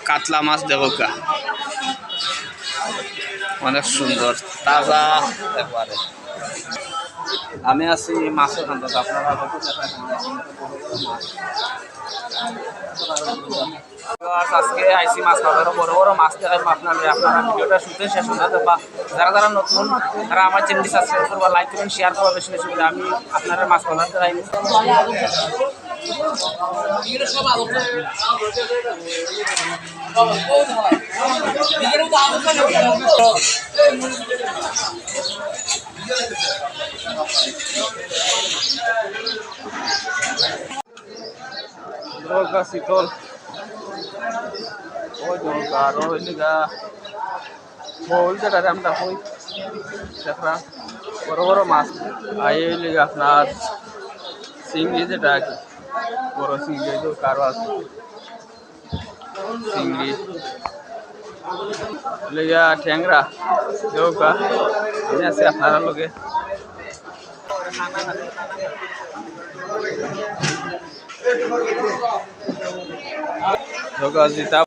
কাতলা মাছ দেখো কা অনেক সুন্দর তাজা একবারে। আমি আছি মাছের খান্দাতে, আপনারা আজকে আইসি মাছ খাবার বড় বড় মাছ দেখাবো আপনারা ভিডিওটা শুনতে শেষ না বা যারা যারা নতুন তারা আমার চ্যানেলটি সাবস্ক্রাইব করবা, লাইক করবেন, শেয়ার করবা বেশি বেশি করে। আমি আপনারা মাছ খাবার দেখাই শীতল ওই দরকার ওই লিগা বল যেটা আমরা কই দেখরা বড় বড় মাছ আই ওই লিগা আপনার চিংড়ি যেটা কি বড় চিংড়ি দরকার আছে চিংড়ি লিগা ট্যাংরা দরকার আমি আছি আপনারা লগে জিতা